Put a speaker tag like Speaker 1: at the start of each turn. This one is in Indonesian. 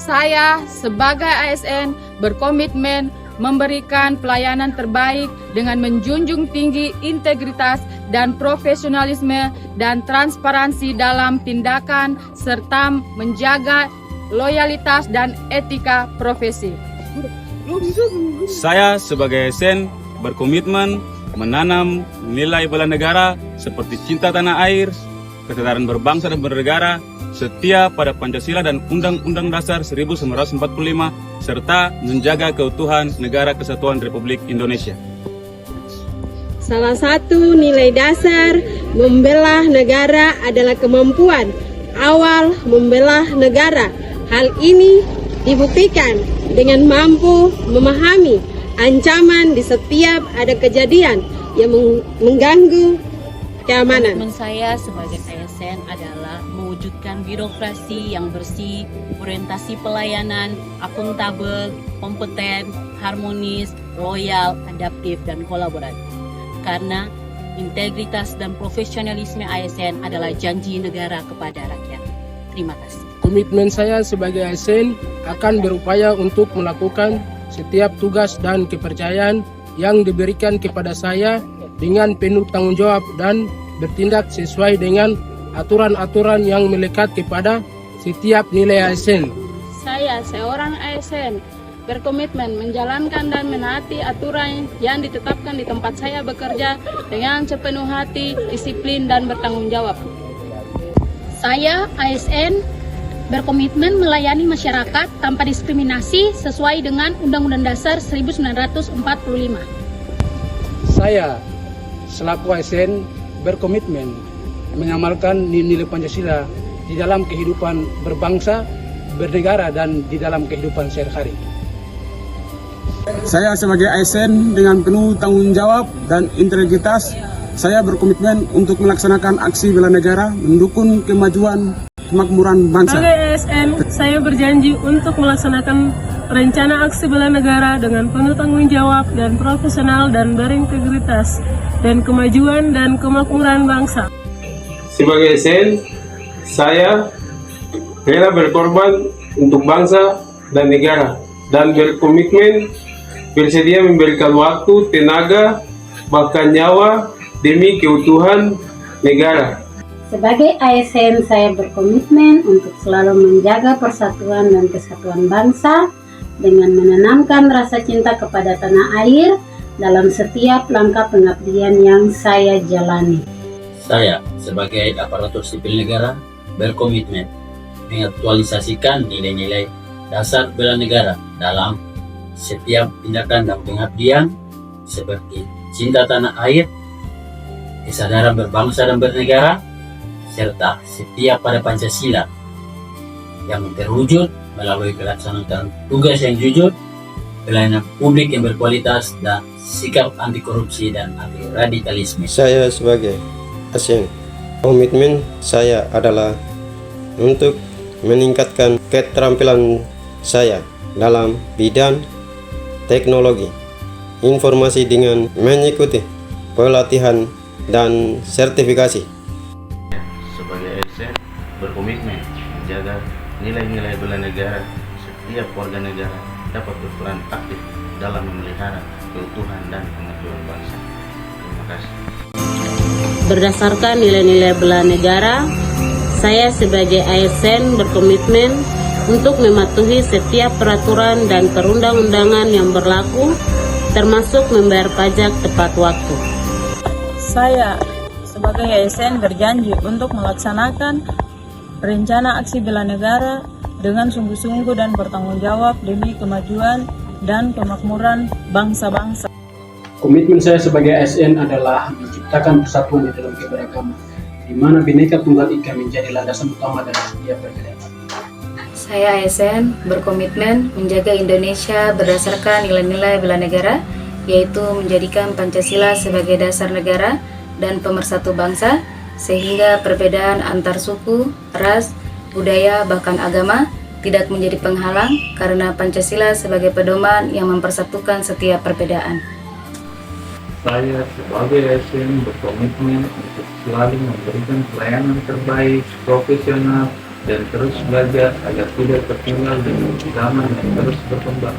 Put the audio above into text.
Speaker 1: Saya sebagai ASN berkomitmen memberikan pelayanan terbaik dengan menjunjung tinggi integritas dan profesionalisme dan transparansi dalam tindakan serta menjaga loyalitas dan etika profesi.
Speaker 2: Saya sebagai ASN berkomitmen menanam nilai bela negara seperti cinta tanah air, ketegaran berbangsa dan bernegara, setia pada Pancasila dan Undang-Undang Dasar 1945, serta menjaga keutuhan Negara Kesatuan Republik Indonesia.
Speaker 3: Salah satu nilai dasar membela negara adalah kemampuan awal membela negara. Hal ini dibuktikan dengan mampu memahami ancaman di setiap ada kejadian yang mengganggu keamanan.
Speaker 4: Komitmen saya sebagai ASN adalah mewujudkan birokrasi yang bersih, orientasi pelayanan, akuntabel, kompeten, harmonis, loyal, adaptif, dan kolaboratif. Karena integritas dan profesionalisme ASN adalah janji negara kepada rakyat. Terima kasih.
Speaker 5: Komitmen saya sebagai ASN akan berupaya untuk melakukan setiap tugas dan kepercayaan yang diberikan kepada saya dengan penuh tanggung jawab dan bertindak sesuai dengan aturan-aturan yang melekat kepada setiap nilai ASN.
Speaker 1: Saya seorang ASN berkomitmen menjalankan dan menaati aturan yang ditetapkan di tempat saya bekerja dengan sepenuh hati, disiplin, dan bertanggung jawab.
Speaker 6: Saya ASN berkomitmen melayani masyarakat tanpa diskriminasi sesuai dengan Undang-Undang Dasar 1945.
Speaker 5: Saya selaku ASN berkomitmen mengamalkan nilai Pancasila di dalam kehidupan berbangsa, bernegara, dan di dalam kehidupan sehari-hari.
Speaker 2: Saya sebagai ASN dengan penuh tanggung jawab dan integritas, saya berkomitmen untuk melaksanakan aksi bela negara, mendukung kemajuan kemakmuran bangsa.
Speaker 7: Sebagai ASN, saya berjanji untuk melaksanakan rencana aksi bela negara dengan penuh tanggung jawab dan profesional dan berintegritas dan kemajuan dan kemakmuran bangsa.
Speaker 8: Sebagai ASN, saya rela berkorban untuk bangsa dan negara dan berkomitmen bersedia memberikan waktu, tenaga, bahkan nyawa demi keutuhan negara.
Speaker 9: Sebagai ASN, saya berkomitmen untuk selalu menjaga persatuan dan kesatuan bangsa dengan menanamkan rasa cinta kepada tanah air dalam setiap langkah pengabdian yang saya jalani.
Speaker 10: Saya sebagai aparatur sipil negara berkomitmen mengaktualisasikan nilai-nilai dasar bela negara dalam setiap tindakan dan pengabdian seperti cinta tanah air, kesadaran berbangsa dan bernegara, serta setia pada Pancasila yang terwujud melalui pelaksanaan tugas yang jujur, pelayanan publik yang berkualitas, dan sikap anti korupsi dan anti radikalisme.
Speaker 11: Saya sebagai ASN, komitmen saya adalah untuk meningkatkan keterampilan saya dalam bidang teknologi informasi dengan mengikuti pelatihan dan sertifikasi.
Speaker 12: Sebagai ASN berkomitmen menjaga nilai-nilai bela negara. Setiap warga negara dapat berperan aktif dalam memelihara keutuhan dan kemajuan bangsa. Terima kasih.
Speaker 4: Berdasarkan nilai-nilai bela negara, saya sebagai ASN berkomitmen untuk mematuhi setiap peraturan dan perundang-undangan yang berlaku, termasuk membayar pajak tepat waktu.
Speaker 7: Saya sebagai ASN berjanji untuk melaksanakan rencana aksi bela negara dengan sungguh-sungguh dan bertanggung jawab demi kemajuan dan kemakmuran bangsa-bangsa.
Speaker 5: Komitmen saya sebagai ASN adalah menciptakan persatuan di dalam keberagaman, di mana Bhinneka Tunggal Ika menjadi landasan utama dalam setiap perbedaan.
Speaker 13: Saya ASN berkomitmen menjaga Indonesia berdasarkan nilai-nilai bela negara, yaitu menjadikan Pancasila sebagai dasar negara dan pemersatu bangsa, sehingga perbedaan antar suku, ras, budaya, bahkan agama tidak menjadi penghalang karena Pancasila sebagai pedoman yang mempersatukan setiap perbedaan.
Speaker 14: Saya sebagai ASN berkomitmen untuk selalu memberikan pelayanan terbaik, profesional, dan terus belajar agar tidak tertinggal dengan zaman yang terus berkembang.